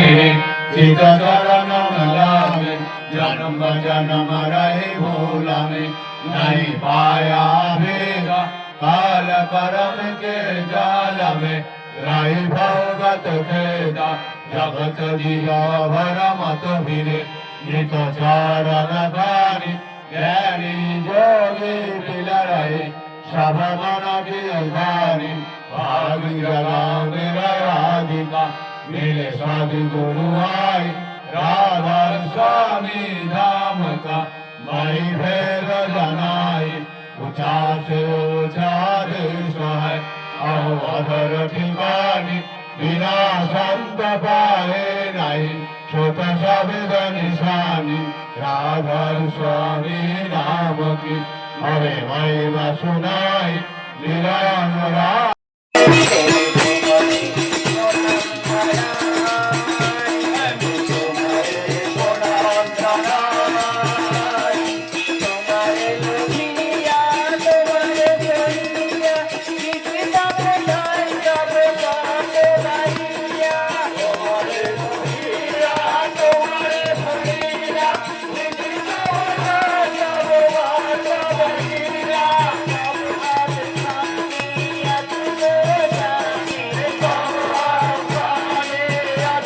चित चरण लागे जन्म जन्म रहे भूला में नहीं पाया भेगा काल करम के जाल में रही भगत खेदा जगत जिया भर मत भिरे नित चारण धारी ज्ञानी जोगी बिल रहे सब मन की धारी भाग राधिका मिले साधु गुरु आई राधा स्वामी धाम का मई भेद जनाई ऊंचा से ऊंचा देश है अहो अधर ठिकानी बिना संत पाए नहीं छोट शब्द निशानी राधा स्वामी नाम की हरे महिमा सुनाई निरानुराग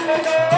Thank you.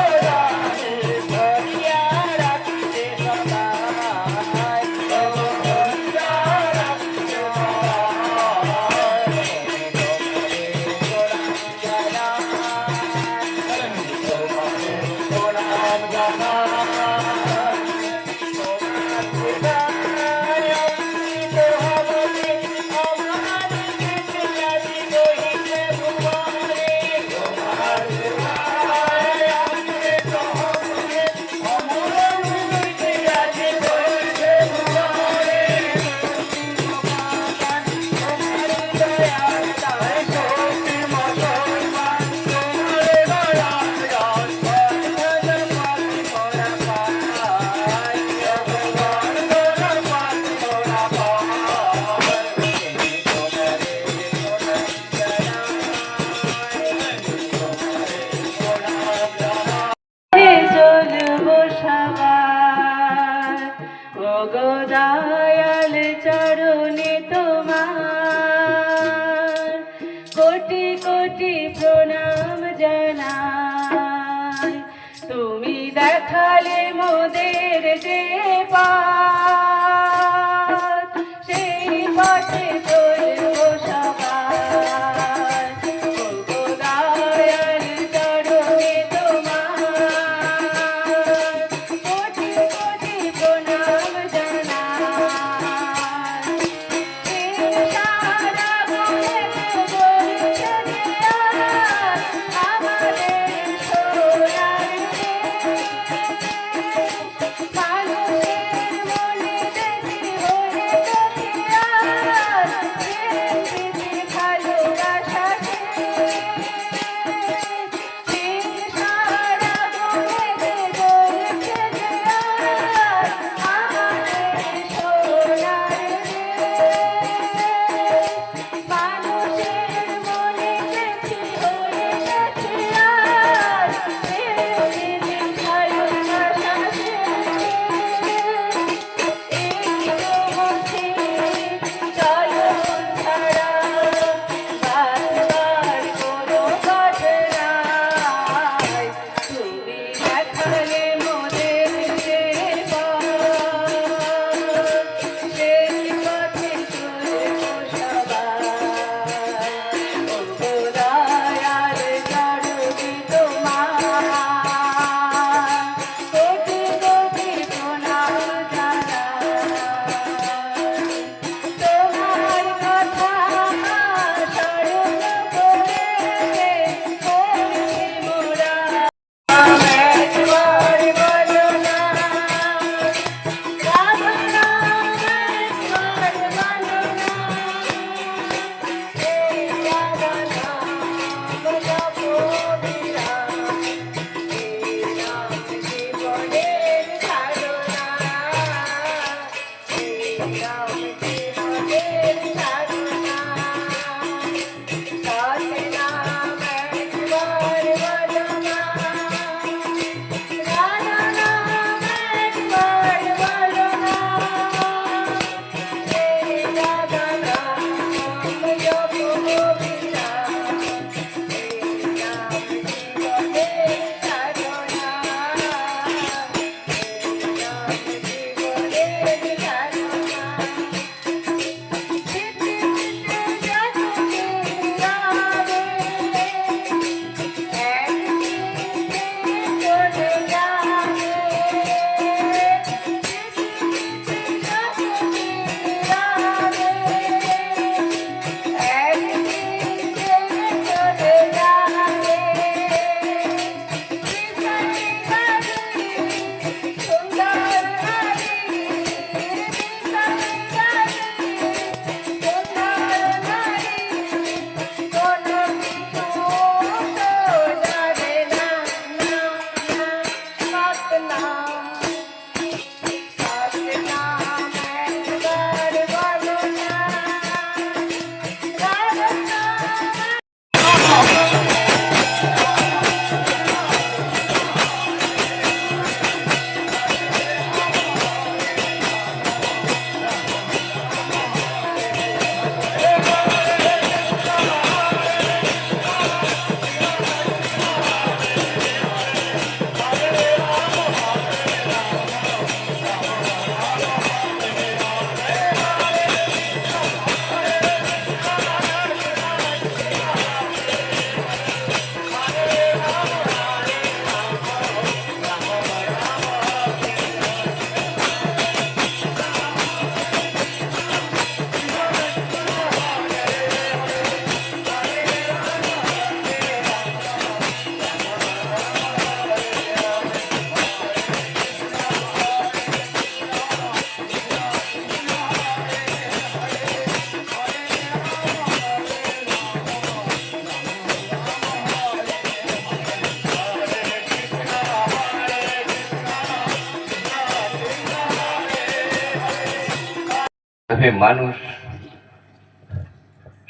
যেভাবে মানুষ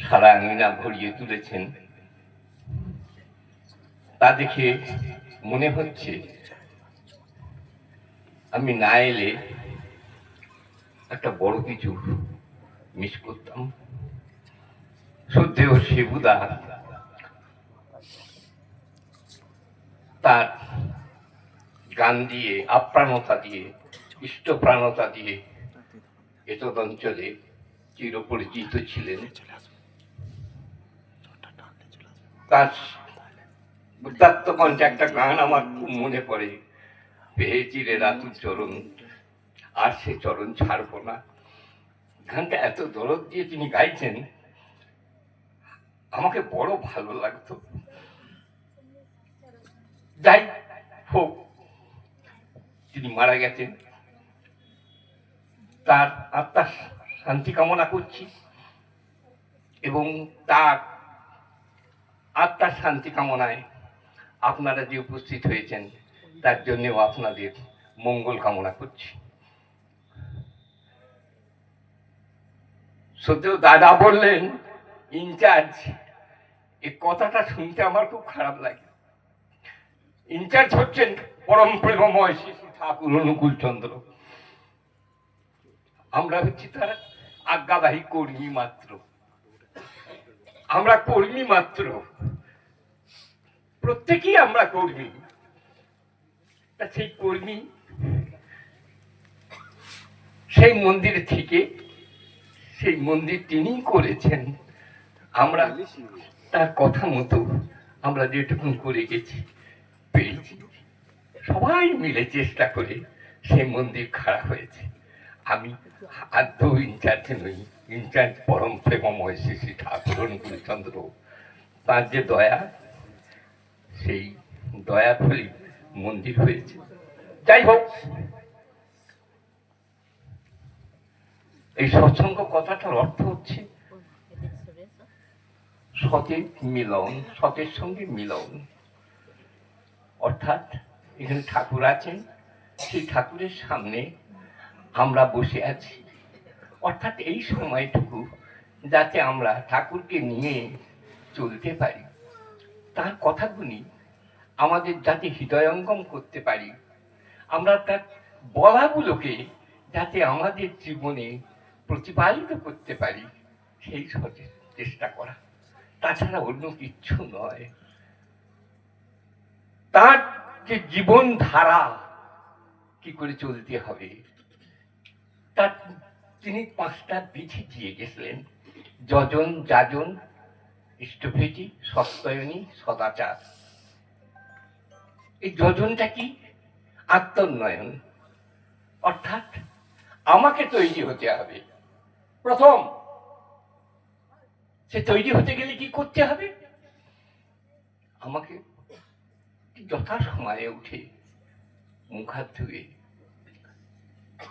সারা আঙিনা ভরিয়ে তুলেছেন তা দেখে মনে হচ্ছে আমি না এলে একটা বড় কিছু মিস করতাম। শ্রদ্ধেয় শিবুদা তার গান দিয়ে, আপ্রাণতা দিয়ে, ইষ্টপ্রাণতা দিয়ে এতদ অঞ্চলে চিরপরিচিত ছিলেন। তার উদাত্তকণ্ঠে একটা গান আমার খুব মনে পড়ে, পেয়েছি রে রাতুর চরণ, আর সে চরণ ছাড়ব না। গানটা এত দরদ দিয়ে তিনি গাইছেন, আমাকে বড় ভালো লাগতো। যাই হোক, তিনি মারা গেছেন, তার আত্মার শান্তি কামনা করছি এবং তার আত্মার শান্তি কামনায় আপনারা যে উপস্থিত হয়েছেন তার জন্যও আপনাদের মঙ্গল কামনা করছি। সত্যি দাদা বললেন ইনচার্জ, এই কথাটা শুনতে আমার খুব খারাপ লাগে। ইনচার্জ হচ্ছেন পরম প্রেমময় শ্রী ঠাকুর অনুকূল চন্দ্র, আমরা হচ্ছি তার আজ্ঞাবাহী কর্মী মাত্র। আমরা কর্মী মাত্র, প্রত্যেকেই আমরা কর্মী। সেই কর্মী সেই মন্দির থেকে, সেই মন্দির তিনি করেছেন, আমরা তার কথা মতো আমরা যেটুকুন করে গেছি পেরেছি, সবাই মিলে চেষ্টা করে সেই মন্দির খাড়া হয়েছে। আমি আদৌ ইনচার্জ নই, ইনচার্জ পরম প্রেমময় শ্রী শ্রী ঠাকুর অনুকূল চন্দ্র। তার যে দয়া, সেই দয়া ফলে মন্দির হয়েছে। যাই হোক, এই সৎসঙ্গ কথাটার অর্থ হচ্ছে সতের মিলন, সতের সঙ্গে মিলন। অর্থাৎ এখানে ঠাকুর আছেন, সেই ঠাকুরের সামনে আমরা বসে আছি। অর্থাৎ এই সময়টুকু যাতে আমরা ঠাকুরকে নিয়ে চলতে পারি, তার কথাগুলি আমাদের যাতে হৃদয়ঙ্গম করতে পারি, আমরা তার বলাগুলোকে যাতে আমাদের জীবনে প্রতিপালিত করতে পারি, সেই চেষ্টা করা, তাছাড়া অন্য কিচ্ছু নয়। তার যে জীবন ধারা কি করে চলতে হবে, তার তিনি 5টা বিধি দিয়ে গেছিলেন: যজন, যাজন, ইষ্টভৃতি, সত্যয়নী, সদাচার। এই যজনটা কি? আত্মোন্নয়ন, অর্থাৎ আমাকে তৈরি হতে হবে। প্রথম, সে তৈরি হতে গেলে কি করতে হবে? আমাকে যথা সময়ে উঠে মুখ হাত ধুয়ে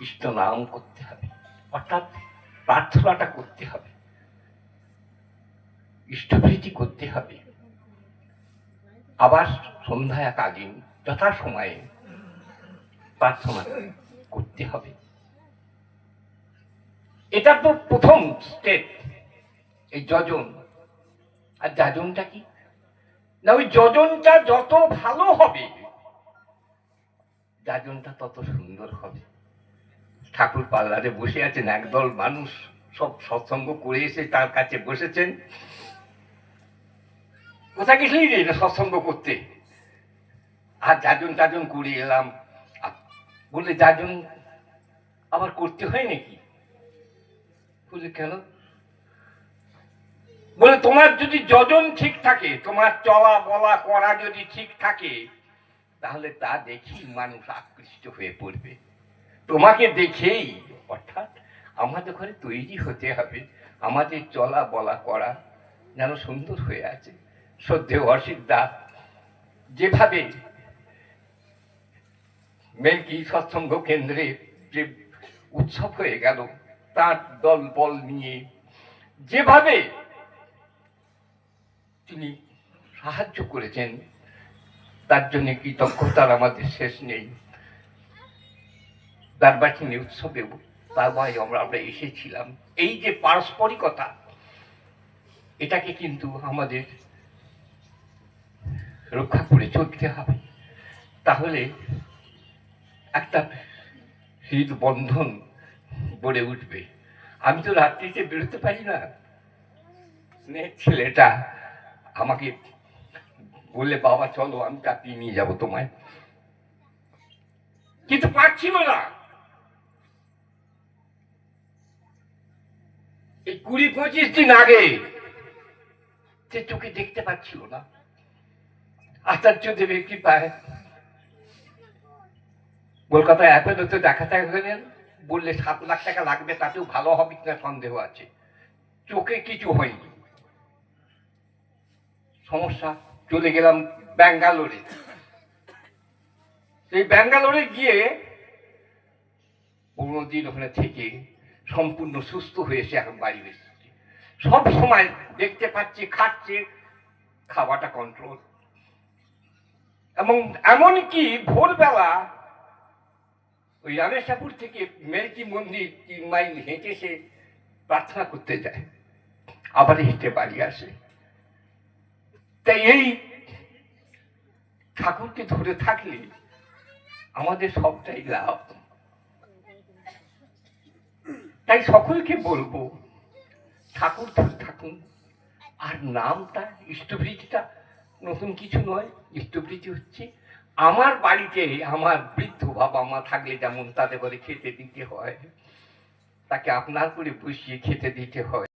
ইষ্ট নাম করতে হবে, অর্থাৎ প্রার্থনাটা করতে হবে, ইষ্টভৃতি করতে হবে। আবার সন্ধ্যায় কালীন যথা সময়ে প্রার্থনা করতে হবে। এটা তো প্রথম স্টেপ, এই যজন। আর যাজনটা কি না, ওই যজনটা যত ভালো হবে যাজনটা তত সুন্দর হবে। ঠাকুর পাল্লারে বসে আছেন, একদল মানুষ সব সৎসঙ্গ করে এসে তার কাছে বসেছেন। কোথায় গেছিলি রে এটা সৎসঙ্গ করতে? আর যাজন টাজন করে এলাম। বলে যাজন আবার করতে হয় নাকি? বলে কেন? বলে তোমার যদি যজন ঠিক থাকে, তোমার চলা বলা করা যদি ঠিক থাকে, তাহলে তা দেখি মানুষ আকৃষ্ট হয়ে পড়বে তোমাকে দেখেই। অর্থাৎ আমাদের ঘরে তৈরি হতে হবে, আমাদের চলা বলা করা যেন সুন্দর হয়ে আছে। শ্রদ্ধেয় অসিত দাস যেভাবে মেলকি সৎসঙ্গ কেন্দ্রে যে উৎসব হয়ে গেল, তার দল বল নিয়ে যেভাবে তিনি সাহায্য করেছেন, তার জন্য কৃতজ্ঞতার আমাদের শেষ নেই। দারবাটিনী উৎসবে তার ভাই আমরা আমরা এসেছিলাম। এই যে পারস্পরিকতা, এটাকে কিন্তু আমাদের রক্ষা করে চলতে হবে, তাহলে একটা হৃদবন্ধন গড়ে উঠবে। আমি তো রাত্রিতে বেরোতে পারি না, স্নেহের ছেলেটা আমাকে বললে বাবা চলো আমি চাকরি নিয়ে যাবো তোমায়, কিন্তু পারছিল না। এই 20-25 দিন আগে সে চোখে দেখতে পাচ্ছিল না। আচার্য দেবের কৃপায় কলকাতায় অ্যাপেলোতে দেখাতে গেলেন, বললে 7 লাখ টাকা লাগবে, তাতেও ভালো হবে কিনা সন্দেহ আছে। চোখে কিছু হয়নি, সমস্যা। চলে গেলাম ব্যাঙ্গালোরে। সেই ব্যাঙ্গালোরে গিয়ে 15 দিন ওখানে থেকে সম্পূর্ণ সুস্থ হয়েছে, এখন বাড়ি এসেছে। সব সময় দেখতে পাচ্ছি খাচ্ছে, খাওয়াটা কন্ট্রোল। এবং এমনকি ভোরবেলা ওই রামেশাপুর থেকে মেলকি মন্দির 3 মাইল হেঁটে সে প্রার্থনা করতে যায়, আবার হেঁটে বাড়ি আসে। তাই এই ঠাকুরকে ধরে থাকলে আমাদের সবটাই লাভ। তাই সকলকে বলবো ঠাকুর ধরে থাকুন। আর নামটা, ইষ্টবৃত্তিটা নতুন কিছু নয়। ইষ্টবৃত্তি হচ্ছে আমার বাড়িতে আমার বৃদ্ধ বাবা মা থাকলে যেমন তাদের করে খেতে দিতে হয়, তাকে আপনার করে বসিয়ে খেতে দিতে হয়।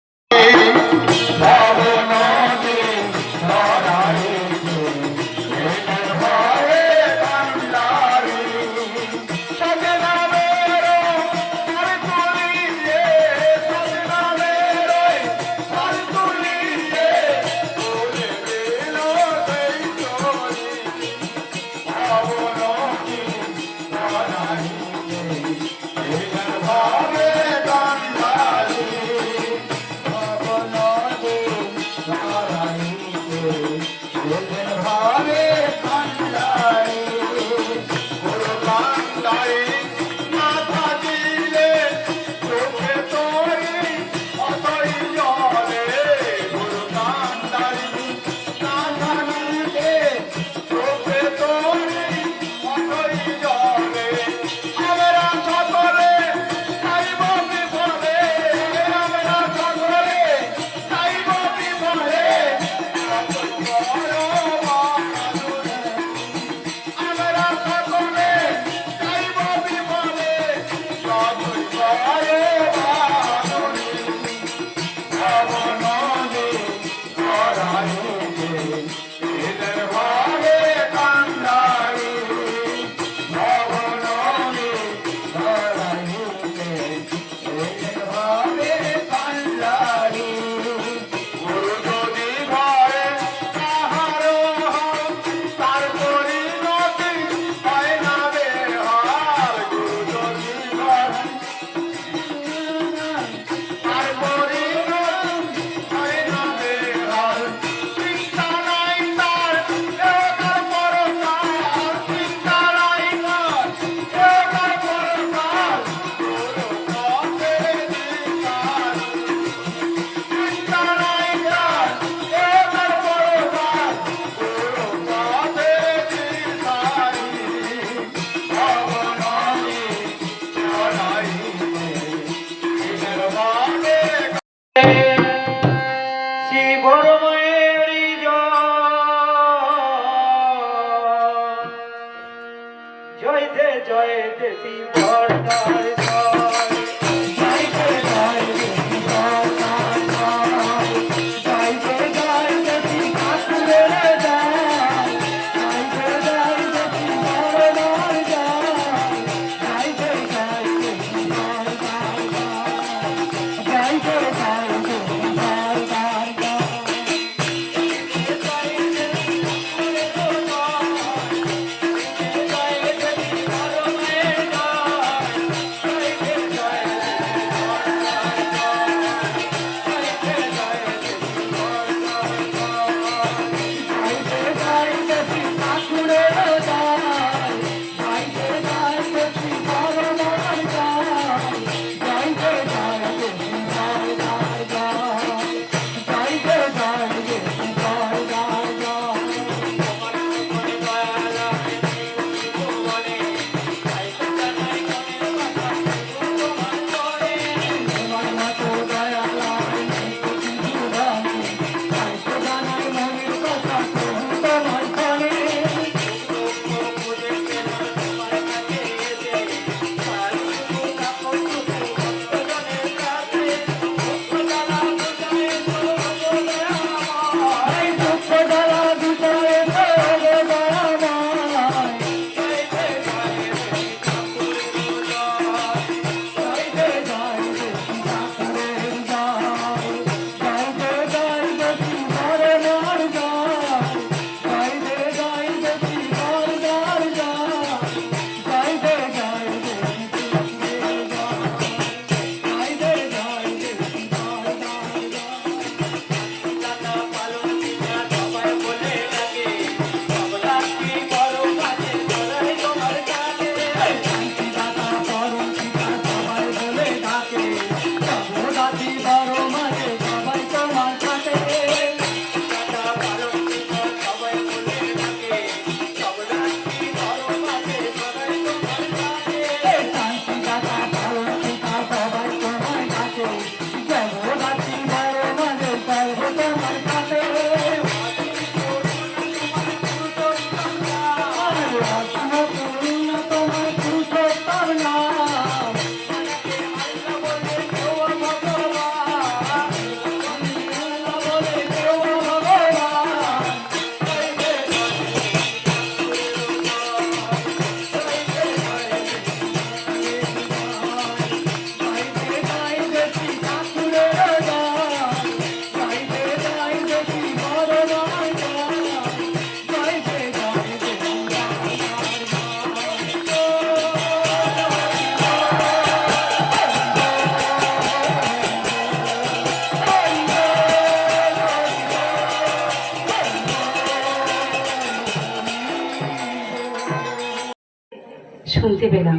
শুনতে পেলাম।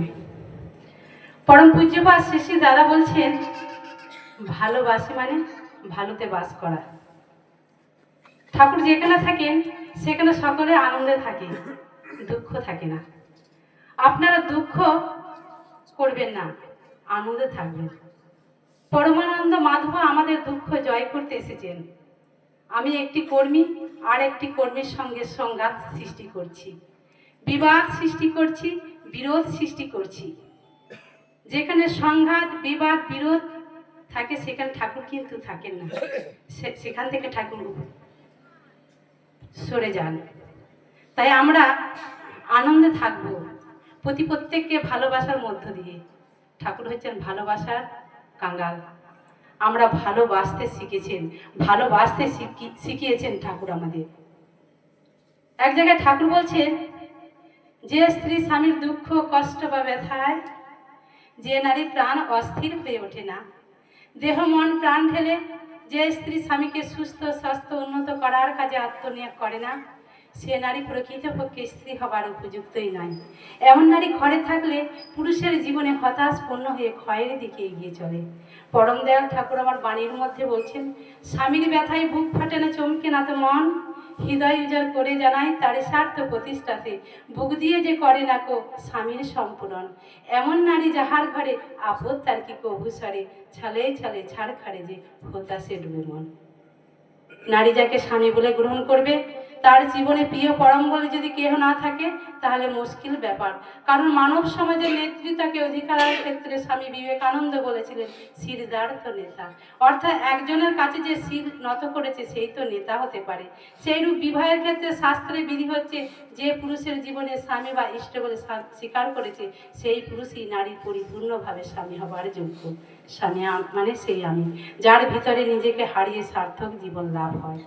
পরম পূজ্যপাদ শ্রী শ্রী দাদা বলছেন, ভালোবাসে মানে ভালোতে বাস করা। ঠাকুর যেখানে থাকেন সেখানে সকলে আনন্দে থাকে, দুঃখ থাকে না। আপনারা দুঃখ করবেন না, আনন্দে থাকবেন। পরমানন্দ মাধব আমাদের দুঃখ জয় করতে এসেছেন। আমি একটি কর্মী আর একটি কর্মীর সঙ্গে সংঘাত সৃষ্টি করছি, বিবাদ সৃষ্টি করছি, বিরোধ সৃষ্টি করছি। যেখানে সংঘাত বিবাদ বিরোধ থাকে সেখানে ঠাকুর কিন্তু থাকেন না, সেখান থেকে ঠাকুর সরে যান। তাই আমরা আনন্দে থাকবো প্রত্যেককে ভালোবাসার মধ্য দিয়ে। ঠাকুর হচ্ছেন ভালোবাসার কাঙ্গাল। আমরা ভালোবাসতে শিখেছেন, ভালোবাসতে শিখিয়েছেন ঠাকুর আমাদের। এক জায়গায় ঠাকুর বলছেন, যে স্ত্রী স্বামীর দুঃখ কষ্ট বা ব্যথায়, যে নারী প্রাণ অস্থির হয়ে ওঠে না, দেহ মন প্রাণ ঢেলে যে স্ত্রী স্বামীকে সুস্থ স্বাস্থ্য উন্নত করার কাজে আত্মনিয়োগ করে না, সে নারী প্রকৃতপক্ষে স্ত্রী হবার উপযুক্তই নয়। এমন নারী ঘরে থাকলে পুরুষের জীবনে হতাশপূর্ণ হয়ে ক্ষয়ের দিকে এগিয়ে চলে। পরম দয়াল ঠাকুর আমার বাণীর মধ্যে বলছেন, স্বামীর ব্যথায় বুক ফাটে না, চমকে না তো মন, হৃদয় উজাড় করে জানায় তার স্বার্থ প্রতিষ্ঠাতে, বুক দিয়ে যে করে না কো স্বামীর সম্পূরণ। এমন নারী যাহার ঘরে আপদ তার কি কভু সরে, ছলে ছলে ছাড় খাড়ে যে হতাশে ডুবে মন। নারী যাকে স্বামী বলে গ্রহণ করবে, তার জীবনে প্রিয় পরম বলে যদি কেহ না থাকে তাহলে মুশকিল ব্যাপার। কারণ মানব সমাজের নেতৃত্বকে অধিকারের ক্ষেত্রে স্বামী বিবেকানন্দ বলেছিলেন শিরদার্থ নেতা। অর্থাৎ একজনের কাছে যে শির নত করেছে সেই তো নেতা হতে পারে। সেইরূপ বিবাহের ক্ষেত্রে শাস্ত্রের বিধি হচ্ছে, যে পুরুষের জীবনে স্বামী বা ইষ্ট বলে স্বীকার করেছে সেই পুরুষই নারীর পরিপূর্ণভাবে স্বামী হবার যোগ্য। স্বামী মানে সেই আমি, যার ভিতরে নিজেকে হারিয়ে সার্থক জীবন লাভ হয়।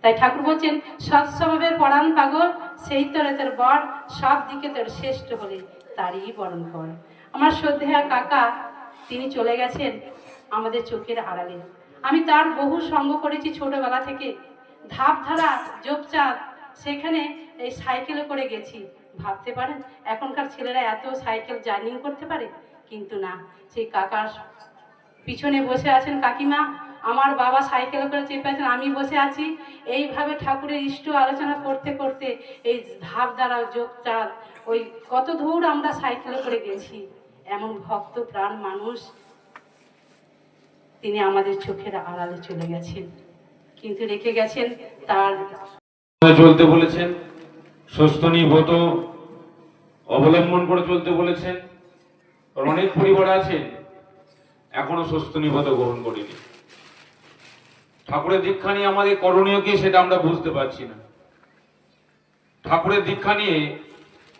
তাই ঠাকুর বলছেন, সৎ স্বভাবের পরাণ পাগল, সেই তরে তোর বর, সব দিকে তোর শ্রেষ্ঠ হলে তারই বরণ কর। আমার শ্রদ্ধেয়া কাকা, তিনি চলে গেছেন আমাদের চোখের আড়ালে। আমি তার বহু সঙ্গ করেছি ছোটবেলা থেকে। ধাপধারা যোগচাঁদ, সেখানে এই সাইকেলে করে গেছি। ভাবতে পারেন এখনকার ছেলেরা এত সাইকেল জার্নি করতে পারে? কিন্তু না, সেই কাকার পিছনে বসে আছেন কাকিমা, আমার বাবা সাইকেলে করে চেপে আছেন, আমি বসে আছি। এইভাবে ঠাকুরের ইষ্ট আলোচনা করতে করতে এই ধাপ দ্বারা যোগ চাল ওই কত দূর আমরা সাইকেলে করে গেছি। এমন ভক্ত প্রাণ মানুষ, তিনি আমাদের চোখের আড়ালে চলে গেছেন, কিন্তু রেখে গেছেন তার চলতে বলেছেন, সুস্থনি ব্রত অবলম্বন করে চলতে বলেছেন। অনেক পরিবার আছে এখনো সুস্থনি ব্রত গ্রহণ করেনি। ঠাকুরের দীক্ষা নিয়ে আমাদের করণীয় কি সেটা আমরা বুঝতে পারছি না। ঠাকুরের দীক্ষা নিয়ে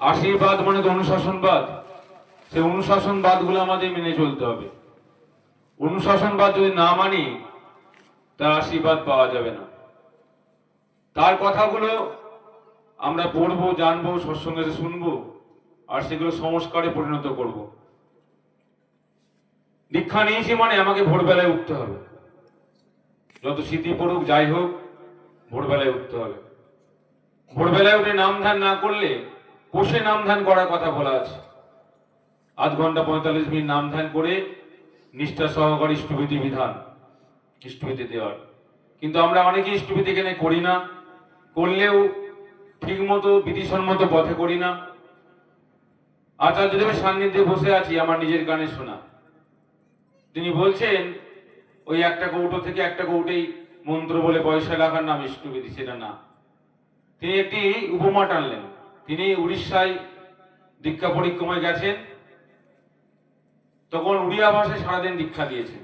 আশীর্বাদ মানে তো অনুশাসনবাদ, সেই অনুশাসনবাদ গুলো আমাদের মেনে চলতে হবে। অনুশাসনবাদ যদি না মানি তার আশীর্বাদ পাওয়া যাবে না। তার কথাগুলো আমরা পড়বো, জানবো, সৎসঙ্গে শুনবো, আর সেগুলো সংস্কারে পরিণত করব। দীক্ষা নিয়েছি মানে আমাকে ভোরবেলায় উঠতে হবে, যত স্মৃতি পড়ুক যাই হোক ভোরবেলায় উঠতে হবে। ভোরবেলায় উঠে নাম ধ্যান না করলে কোষে নাম ধ্যান করার কথা বলা আছে। 8 ঘন্টা 45 মিনিট নাম ধ্যান করে নিষ্ঠা সহকারে ইষ্টবিধি বিধান ইষ্টবিধি দেওয়ার। কিন্তু আমরা অনেকে ইষ্টবিধি এখানে করি না, করলেও ঠিক মতো বিধিসম্মত পথে করি না। আচার্যদেবের সান্নিধ্যে বসে আছি, আমার নিজের কানে শোনা। তিনি বলছেন ওই একটা কৌটো থেকে একটা কৌটেই মন্ত্র বলে পয়সা লাগার নাম ইষ্টবিধি, সেটা না। তিনি একটি উপমা টানলেন। তিনি উড়িষ্যায় দীক্ষা পরিক্রমায় গেছেন, তখন উড়িয়া ভাষায় সারাদিন দীক্ষা দিয়েছেন।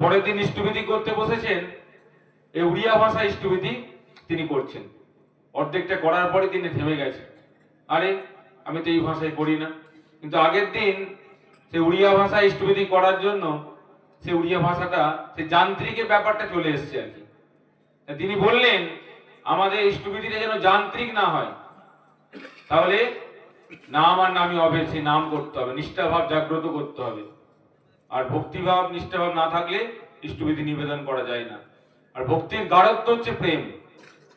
পরের দিন ইষ্টবিধি করতে বসেছেন, এই উড়িয়া ভাষা ইষ্টবিধি তিনি করছেন। অর্ধেকটা করার পরে তিনি থেমে গেছেন, আরে আমি তো এই ভাষায় করি না। কিন্তু আগের দিন সে উড়িয়া ভাষা ইষ্টবিধি করার জন্য সে উড়িয়া ভাষাটা, সে যান্ত্রিকের ব্যাপারটা চলে এসছে আর কি। তিনি বললেন আমাদের ইষ্টবিধিটা যেন যান্ত্রিক না হয়, তাহলে নাম আর নামই অভেদ, সেই নাম করতে হবে, নিষ্ঠাভাব জাগ্রত করতে হবে। আর ভক্তিভাব নিষ্ঠাভাব না থাকলে ইষ্টবিধি নিবেদন করা যায় না। আর ভক্তির গাঢ়ত্ব হচ্ছে প্রেম।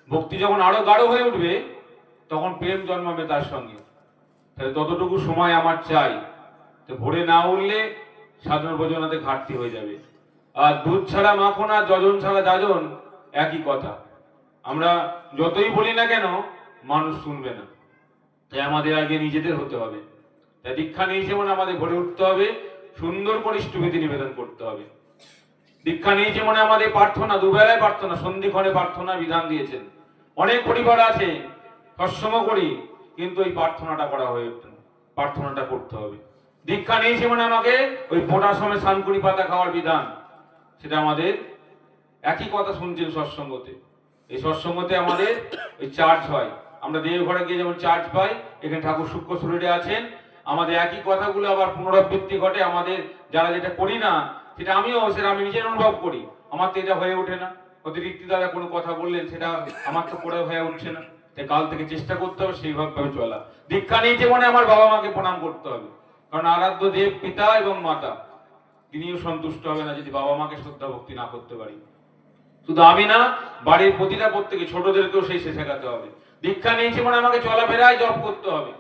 ভক্তি যখন আরো গাঢ় হয়ে উঠবে তখন প্রেম জন্মাবে তার সঙ্গে। তাহলে ততটুকু সময় আমার চাই। তো ভোরে না উঠলে সাধারণ ভোজনাতে ঘাটতি হয়ে যাবে। আর দুধ ছাড়া মাখন আর যজন ছাড়া যাজন একই কথা। আমরা যতই বলি না কেন মানুষ শুনবে না। তাই আমাদের আগে নিজেদের হতে হবে। তাই দীক্ষা নিয়েছে মানে আমাদের ভরে উঠতে হবে, সুন্দর করে ইষ্টবিধি নিবেদন করতে হবে। দীক্ষা নিয়েছে মানে আমাদের প্রার্থনা, দুবেলায় প্রার্থনা, সন্ধিক্ষণে প্রার্থনা বিধান দিয়েছেন। অনেক পরিবার আছে সৎসঙ্গ করি কিন্তু ওই প্রার্থনাটা করা হয়ে ওঠে না। প্রার্থনাটা করতে হবে। দীক্ষা নিয়েছে মানে আমাকে ওই ফোটার সময় শানকুনি পাতা খাওয়ার বিধান, সেটা আমাদের একই কথা শুনছেন সৎসঙ্গতে। এই সৎসঙ্গতে আমাদের ওই চার্জ হয়। আমরা দেবঘরে গিয়ে যেমন চার্জ পাই, এখানে ঠাকুর সূক্ষ্ম শরীরে আছেন, আমাদের একই কথাগুলো আবার পুনরাবৃত্তি ঘটে। আমাদের যারা যেটা করি না সেটা আমি নিজের অনুভব করি, আমার তো এটা হয়ে ওঠে না। অতিরিক্ত দ্বারা কোনো কথা বললেন সেটা আমার তো করে হয়ে উঠছে না। তাই কাল থেকে চেষ্টা করতে হবে সেইভাবে চলা। দীক্ষা নিয়েছে মানে আমার বাবা মাকে প্রণাম করতে হবে, কারণ আরাধ্য দেব পিতা এবং মাতা, তিনিও সন্তুষ্ট হবে না যদি বাবা মাকে শ্রদ্ধা ভক্তি না করতে পারি। শুধু আমি না, বাড়ির প্রতিটা প্রত্যেকে ছোটদেরকেও সেই শেখাতে হবে। দীক্ষা নিয়েছে মানে আমাকে চলাফেরায় জপ করতে হবে।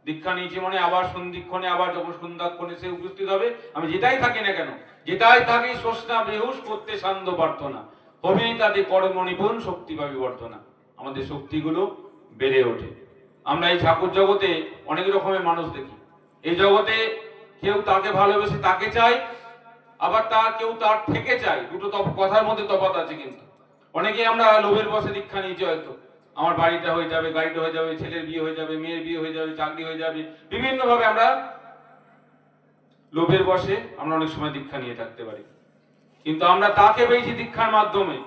দীক্ষা নিয়েছে মানে আবার সন্ধিক্ষণে আবার যখন সন্ধ্যাক্ষণে সে উপস্থিত হবে, আমি যেটাই থাকি না কেন, যেটাই থাকি সোসনা বেহুশ করতে সান্ধ্য প্রার্থনা, হবেই তাদের কর্ম নিপুণ শক্তি বা বিবর্ধনা। আমাদের শক্তিগুলো বেড়ে ওঠে। আমরা এই ঠাকুর জগতে অনেক রকমের মানুষ দেখি। এই জগতে কেউ তাকে ভালোবেসে তাকে চায়, আবার কেউ তার থেকে চায়। দুটো কথার মধ্যে তফাৎ আছে। কিন্তু অনেকে আমরা লোভের বশে দীক্ষা নিয়েছি, হয়তো আমার বাড়িটা হয়ে যাবে, গাড়িটা হয়ে যাবে, ছেলের বিয়ে হয়ে যাবে, মেয়ের বিয়ে হয়ে যাবে, চাকরি হয়ে যাবে, বিভিন্ন ভাবে আমরা লোভের বশে আমরা অনেক সময় দীক্ষা নিয়ে থাকতে পারি। কিন্তু আমরা তাকে পেয়েছি দীক্ষার মাধ্যমে,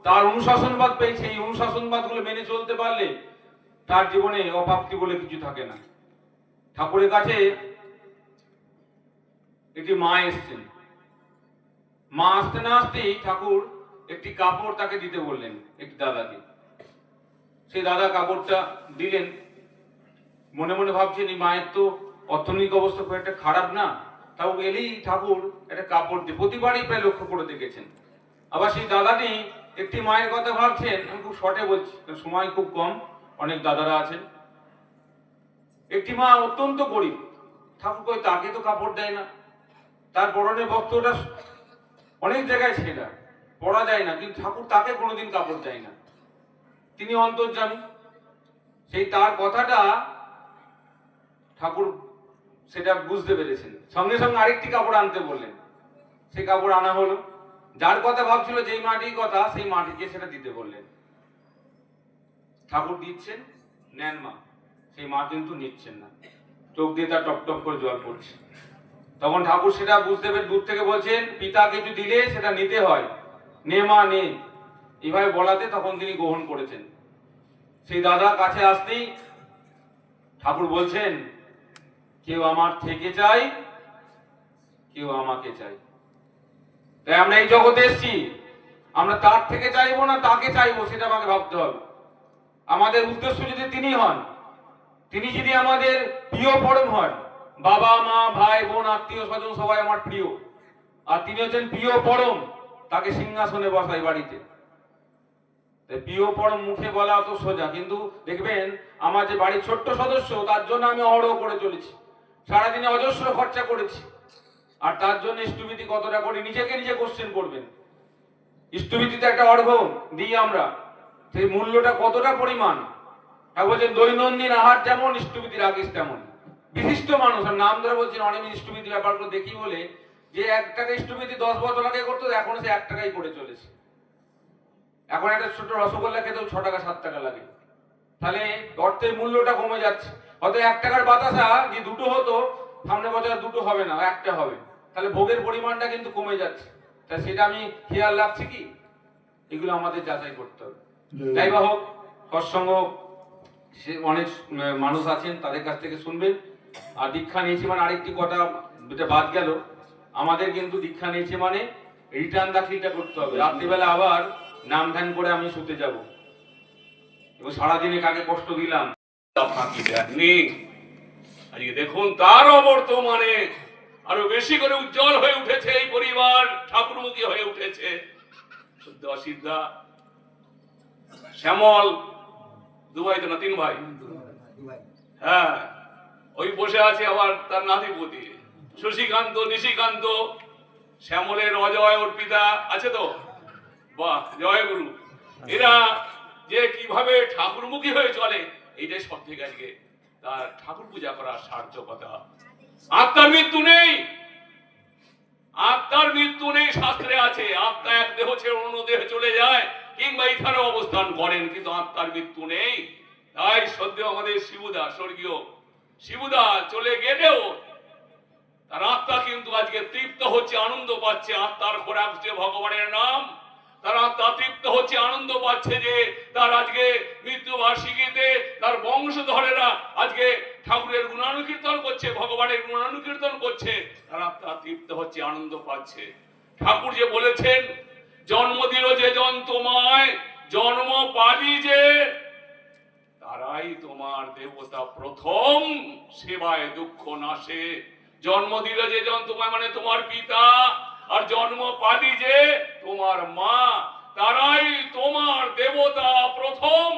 তার অনুশাসনবাদ পেয়েছি। এই অনুশাসনবাদ গুলো মেনে চলতে পারলে তার জীবনে অপ্রাপ্তি বলে কিছু থাকে না। ঠাকুরের কাছে একটি মা এসছেন। মা আসতে না আসতেই ঠাকুর একটি কাপড় তাকে দিতে বললেন, একটি দাদাকে। সেই দাদা কাপড়টা দিলেন। মনে মনে ভাবছেন এই মায়ের তো অর্থনৈতিক অবস্থা খুব একটা খারাপ না, তাও এলেই ঠাকুর একটা কাপড় দিয়ে, প্রতিবারই প্রায় লক্ষ্য করে দেখেছেন। আবার সেই দাদাটি একটি মায়ের কথা ভাবছেন, আমি খুব শর্টে বলছি সময় খুব কম, অনেক দাদারা আছেন। একটি মা অত্যন্ত গরিব, ঠাকুর কই তাকে তো কাপড় দেয় না, তার পরনের বস্ত্রটা অনেক জায়গায় ছেঁড়া, পরা যায় না, কিন্তু ঠাকুর তাকে কোনোদিন কাপড় দেয় না। তিনি অন্তর্যামী। সেই তার কথাটা ঠাকুর সেটা বুঝতে পেরেছেন, সঙ্গে সঙ্গে আরেকটি কাপড় আনতে বললেন। সেই কাপড় আনা হলো। যার কথা ভাবছিল, যেই মাটির কথা, সেই মাটিকে সেটা দিতে বললেন। ঠাকুর দিচ্ছেন, নেন মা। সেই মা কিন্তু নিচ্ছেন না, চোখ দিয়ে তার টপ টপ করে জল পড়ছে। তখন ঠাকুর সেটা বুঝতে পেরে দূর থেকে বলছেন, পিতা কিছু দিলে সেটা নিতে হয়, নে মা নে। এইভাবে বলাতে তখন তিনি গ্রহণ করেছেন। সেই দাদা কাছে আসতেই ঠাকুর বলছেন, কেউ আমার থেকে চাই, কেউ আমাকে চাই। তাই আমরা এই জগতে এসেছি, আমরা তার থেকে চাইবো না তাকে চাইবো, সেটা আমাকে ভাবতে হবে। আমাদের উদ্দেশ্য যদি তিনি হন, তিনি যদি আমাদের প্রিয় পরম হন, বাবা মা ভাই বোন আত্মীয় স্বজন সবাই আমার প্রিয়, আর তিনি হচ্ছেন প্রিয় পরম, তাকে সিংহাসনে বসাই বাড়িতে। প্রিয় পরম মুখে বলা তো সোজা, কিন্তু দেখবেন আমার যে বাড়ির ছোট্ট সদস্য, তার জন্য আমি অহরহ করে চলেছি, সারাদিনে অজস্র খরচা করেছি। আর তার জন্য ইষ্টবিধি কতটা করি, নিজেকে নিজে কোশ্চেন করবেন। ইষ্টবিধিতে একটা অর্ঘ দিই আমরা, সেই মূল্যটা কতটা পরিমাণ। বলছেন দৈনন্দিন আহার যেমন, ইষ্টবিধির আগে তেমন। বিশিষ্ট মানুষ, আর নাম ধরে বলছেন, অনেক ইষ্টবিধি ব্যাপারগুলো দেখি বলে, যে 1 টাকা ইষ্টবিধি 10 বছর আগে করতো, এখন সে 1 টাকাই করে চলেছে। এখন একটা ছোট রসগোল্লা খেতেও 6 টাকা 7 টাকা লাগে। তাহলে অর্থের মূল্যটা কমে যাচ্ছে। হয়তো 1 টাকার বাতাসা যে দুটো হতো, সামনে বছর দুটো হবে না, একটা হবে। তাহলে ভোগের পরিমাণটা কিন্তু কমে যাচ্ছে। তা সেটা আমি খেয়াল রাখছি কি, এগুলো আমাদের যাচাই করতে হবে। যাই বা হোক, সৎসঙ্গ সে অনেক মানুষ আছেন, তাদের কাছ থেকে শুনবেন। আর দীক্ষা নিয়েছি মানে আরেকটি কথা যেটা বাদ গেল, আমাদের কিন্তু দীক্ষা নিয়েছি মানে রিটার্ন দাখিলটা করতে হবে। রাত্রিবেলা আবার নাম ধ্যান করে আমি শুতে যাব, এবং সারাদিনে কাকে কষ্ট দিলাম ফাঁকি দেননি। আজকে দেখুন তার অবর্তমানে আরো বেশি করে উজ্জ্বল হয়ে উঠেছে এই পরিবার, ঠাকুরমুখী হয়ে উঠেছে। শুদ্ধ অসিদ্ধা শ্যামল, 2 ভাই তো না 3 ভাই, হ্যাঁ, আছে আবার তার নাতিপতি শশীকান্ত, নিশিকান্ত, শ্যামলের অজয় অর্পিতা আছে তো, বাহ জয় গুরু। এরা যে কিভাবে ঠাকুরমুখী হয়ে চলে, এইটাই সব থেকে আজকে তার ঠাকুর পূজা করার সার্থকতা। আত্মার মৃত্যু নেই, আত্মার মৃত্যু নেই, শাস্ত্রে আছে। আত্মা এক দেহ ছেড়ে অন্য দেহে চলে যায় কিংবা এখানে অবস্থান করেন, কিন্তু আত্মার মৃত্যু নেই। তাই সদ্য আমাদের শিবুদা, স্বর্গীয় শিবুদা চলে গেলেও তার আত্মা কিন্তু আজকে তৃপ্ত হচ্ছে, আনন্দ পাচ্ছে। আত্মার খোরাক হচ্ছে ভগবানের নাম। তার আত্মা তৃপ্ত হচ্ছে, আনন্দ পাচ্ছে যে তার আজকে মৃত্যুবার্ষিকীতে তার বংশধরেরা আজকে ঠাকুরের গুণানুকীর্তন করছে, ভগবানের গুণানুকীর্তন করছে। তার আত্মা তৃপ্ত হচ্ছে, আনন্দ পাচ্ছে। ঠাকুর যে বলেছেন, জন্ম দিল যে জন তোমায়, জন্ম পালি যে তারাই তোমার দেবতা প্রথম, সেবায় দুঃখ নাশে। জন্ম দিল যে জন তোমায় মানে তোমার পিতা, আর জন্ম পালি যে তোমার মা, তারাই তোমার দেবতা প্রথম।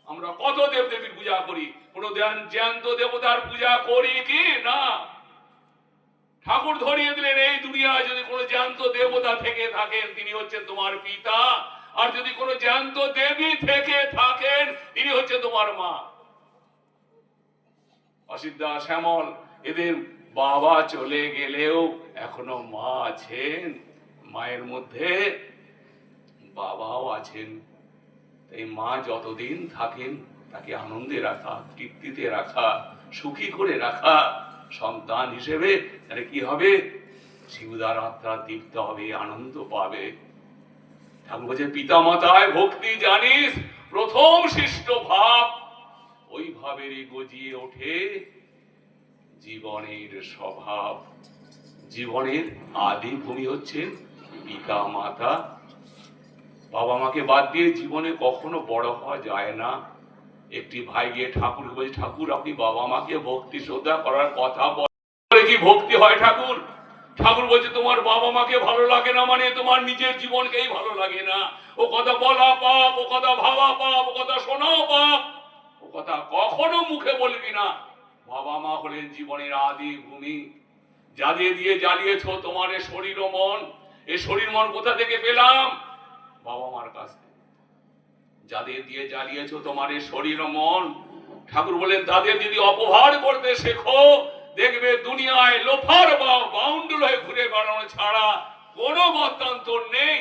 আমরা কত দেব দেবীর পূজা করি, কোন জ্যান্ত দেবতার পূজা করি কি না? ঠাকুর ধরিয়ে দিলেন, এই দুনিয়ায় যদি কোনো জ্যান্ত দেবতা থেকে থাকেন তিনি হচ্ছেন তোমার পিতা, আর যদি কোনো জ্যান্ত দেবী থেকে থাকেন তিনি হচ্ছেন তোমার মা। অসিদ্ধা, শ্যামল এদের বাবা চলে গেলেও এখনো মা আছেন, মায়ের মধ্যে বাবাও আছেন। এই মা যতদিন থাকেন তাকে আনন্দে রাখা, তৃপ্তিতে রাখা, সুখী করে রাখা। সন্তান হিসেবে তাহলে কি হবে? শিবুদার আত্মা তৃপ্ত হবে, আনন্দ পাবে। ঠাকুর বলছে, পিতা মাতায় ভক্তি জানিস প্রথম শিষ্ট ভাব, ওই ভাবেরই গজিয়ে ওঠে জীবনের স্বভাব। জীবনের আদি ভূমি হচ্ছেন পিতা মাতা। বাবা মাকে বাদ দিয়ে জীবনে কখনো বড় হওয়া যায় না। একটি ভাই গিয়ে ঠাকুরকে বলছে, ঠাকুর আপনি বাবা মাকে ভক্তি শ্রদ্ধা করার কথা বলে কি ভক্তি হয় ঠাকুর? ঠাকুর বলছে, তোমার বাবা মাকে ভালো লাগে না মানে তোমার নিজের জীবনকেই ভালো লাগে না। ও কথা বলা পাপ, ও কথা ভাবা পাপ, ও কথা শোনাও পাপ, ও কথা কখনো মুখে বলবি না। বাবা মা হলেন জীবনের আদি ভূমি। যাদের দিয়ে জ্বালিয়েছ তোমার এ শরীর ও মন, এ শরীর মন কোথা থেকে পেলাম? বাবা মার কাছ থেকে। যাদের দিয়ে জ্বালিয়েছ তোমার এ শরীর ও মন, ঠাকুর বলেন তাদের যদি অপহার করতে শেখো, দেখবে দুনিয়ায় লোফার বা বাউন্ডুল হয়ে ঘুরে বেড়ানো ছাড়া কোনো মতান্তর নেই।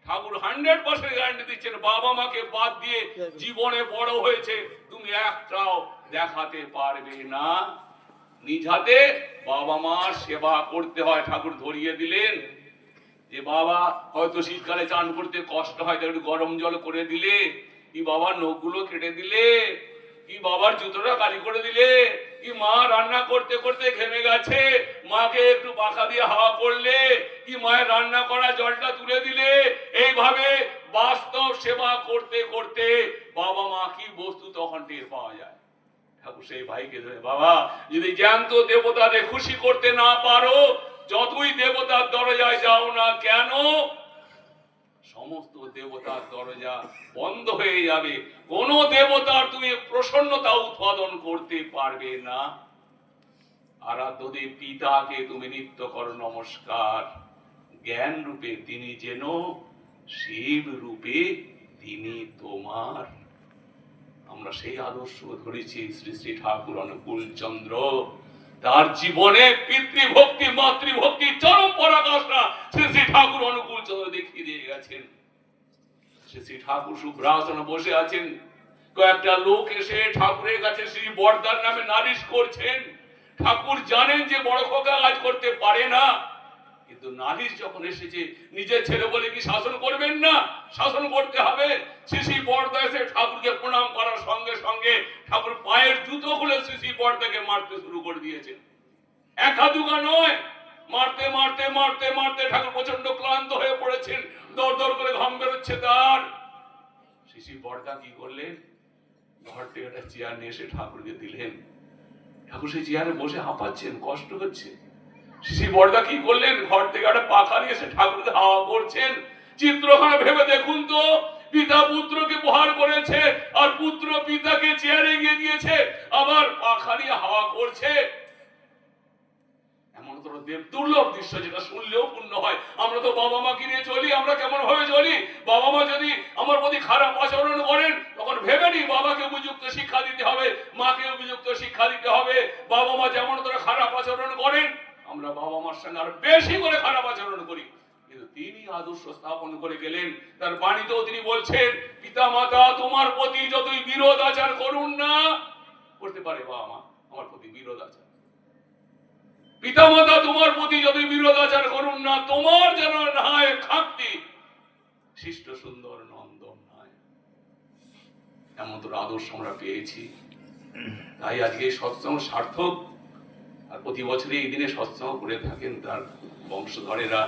ঠাকুর 100% গ্যারান্টি দিচ্ছেন, বাবা মাকে বাদ দিয়ে জীবনে বড় হয়েছে তুমি একটাও দেখাতে পারবে না। নিজ হাতে বাবা মার সেবা করতে হয়। ঠাকুর ধরিয়ে দিলেন যে বাবা হয়তো শীতকালে চান করতে কষ্ট হয়, তাই একটু গরম জল করে দিলে, কি বাবার নখগুলো কেটে দিলে, কি বাবার জুতোটা কালি করে দিলে, কি মা রান্না করতে করতে ঘেমে গেছে মাকে একটু পাখা দিয়ে হাওয়া করলে, কি মায়ের রান্না করা জলটা তুলে দিলে। এইভাবে বাস্তব সেবা করতে করতে বাবা মা কি বস্তু তখন টের পাওয়া যায়। ঠাকুর সেই ভাইকে ধরে, বাবা যদি জ্যান্ত দেবতাদের খুশি করতে না পারো, যতই দেবতার দরজায় যাও না কেন, সমস্ত দেবতার দরজা বন্ধ হয়ে যাবে। কোন দেবতার তুমি প্রসন্নতা উৎপাদন করতে পারবে না। আরাধ্য দেব পিতাকে তুমি নিত্য করো নমস্কার। জ্ঞান রূপে তিনি যেন শিব রূপে তিনি তোমার। আমরা সেই আদর্শ ধরেছি শ্রী শ্রী ঠাকুর অনুকূল চন্দ্র। তার জীবনে পিতৃভক্তি মাতৃভক্তি চরম পরাকাষ্ঠা শ্রী শ্রী ঠাকুর অনুকূল চন্দ্র দেখিয়ে দিয়ে গেছেন। শ্রী শ্রী ঠাকুর শুভ্রাসনে বসে আছেন, কয়েকটা লোক এসে ঠাকুরের কাছে শ্রী বরদার নামে নালিশ করছেন। ঠাকুর জানেন যে বড় খোকা কাজ করতে পারে না, কিন্তু নালিশ যখন এসেছে নিজের ছেলে বলে কি শাসন করবেন না? শাসন করতে হবে। শ্রী বরদা এসে ঠাকুরকে প্রণাম করার সঙ্গে সঙ্গে ঠাকুর পায়ের জুতো খুলে শ্রী বরদাকে মারতে শুরু করে দিয়েছেন। একা দুগা নয়, মারতে মারতে মারতে মারতে ঠাকুর প্রচন্ড ক্লান্ত হয়ে পড়েছেন, দর দর করে ঘাম বেরোচ্ছে তার। শ্রী বরদা কি করলেন? ঘর থেকে একটা চেয়ার নিয়ে এসে ঠাকুরকে দিলেন। ঠাকুর সেই চেয়ারে বসে হাঁপাচ্ছেন, কষ্ট হচ্ছে। শ্রী বরদা কি করলেন? ঘর থেকে একটা পাখা নিয়ে এসে ঠাকুরকে হাওয়া করছেন। চিত্রখানা ভেবে দেখুন তো, পিতা পুত্রকে প্রহার করেছে, আর পুত্র পিতাকে চেয়ারে গিয়ে দিয়েছে, আবার পাখা নিয়ে হাওয়া করছে। এমন তো দুর্লভ দৃশ্য যেটা শুনলেও পূর্ণ হয়। আমরা তো বাবা মাকে নিয়ে চলি, আমরা কেমন ভাবে চলি? বাবা মা যদি আমার প্রতি খারাপ আচরণ করেন, তখন ভেবে নি বাবাকে উপযুক্ত শিক্ষা দিতে হবে, মাকে উপযুক্ত শিক্ষা দিতে হবে। বাবা মা যেমন করে খারাপ আচরণ করেন, আমরা বাবা মার সঙ্গে আরো বেশি করে খারাপ আচরণ করি। কিন্তু তিনি আদর্শ স্থাপন করে গেলেন। তার বাণীতেও তিনি বলছেন, পিতা মাতা তোমার প্রতি যতই বিরোধ আচার করুন না, করতে পারে বাবা মা আমার প্রতি বিরোধ আচার, পিতা মাতা তোমার প্রতি যতই বিরোধ আচার করুন না, তোমার যেন নাই খাক্তি শিষ্ট সুন্দর নন্দন নাই। এমন তোর আদর্শ আমরা পেয়েছি। তাই আজকে সৎসঙ্গ সার্থক। আর প্রতি বছরই এই দিনে সৎসঙ্গ করে থাকেন তার বংশধরেরা।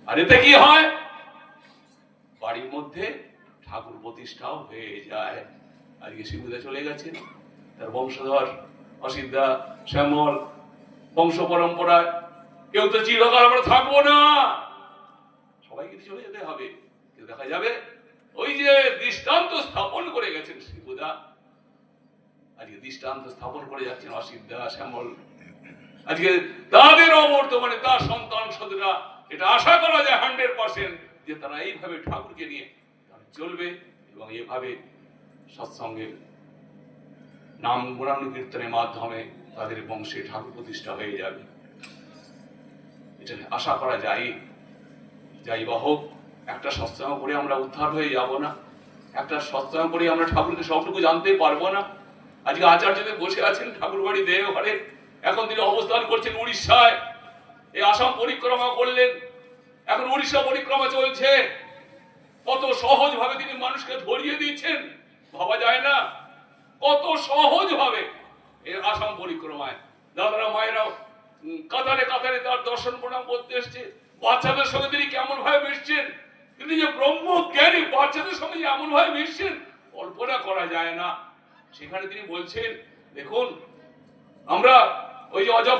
আর এতে কি হয়? বাড়ির মধ্যে ঠাকুর প্রতিষ্ঠাও হয়ে যায়। আজকে শিবুদা চলে গেছেন, তার বংশধর অসিদ্ধা, শ্যামল, বংশ পরম্পরায় কেউ তো চিরকাল আমরা থাকবো না, সবাইকে চলে যেতে হবে। কেউ দেখা যাবে ওই যে দৃষ্টান্ত স্থাপন করে গেছেন শিবুদা, আজকে দৃষ্টান্ত স্থাপন করে যাচ্ছেন অসিদ্ধা, শ্যামল। আজকে তাদের অবর্তমানে তার সন্তান সদরা এটা আশা করা যায় 100% যে তারা এইভাবে ঠাকুরকে নিয়ে চলবে এবং এইভাবে সৎসঙ্গে নাম গুণানুকীর্তনের মাধ্যমে তাদের বংশে ঠাকুর প্রতিষ্ঠা হয়ে যাবে, এটা আশা করা যায়। যাই বা হোক, একটা সৎসঙ্গ করে আমরা উদ্ধার হয়ে যাব না, একটা সৎসঙ্গ করে আমরা ঠাকুরকে সবটুকু জানতে পারবো না। আজকে আচার্যদেব বসে আছেন ঠাকুর বাড়ি দেওঘরে, এখন তিনি অবস্থান করছেন উড়িষ্যায়। এই আসাম পরিক্রমা করলেন, এখন উড়িষ্যা পরিক্রমা চলছে। কত সহজ ভাবে তিনি মানুষকে ধরিয়ে দিচ্ছেন, ভাবা যায় না কত সহজ ভাবে এই আসাম পরিক্রমায়। দাদারা মায়েরা কাতারে কাতারে তার দর্শন প্রণাম করতে এসছে। বাচ্চাদের সঙ্গে তিনি কেমন ভাবে মিশছেন, তিনি যে ব্রহ্ম জ্ঞানী, বাচ্চাদের সঙ্গে এমন ভাবে মিশছেন কল্পনা করা যায় না। সেখানে তিনি বলছেন, দেখুন আমরা ওই যে অজপ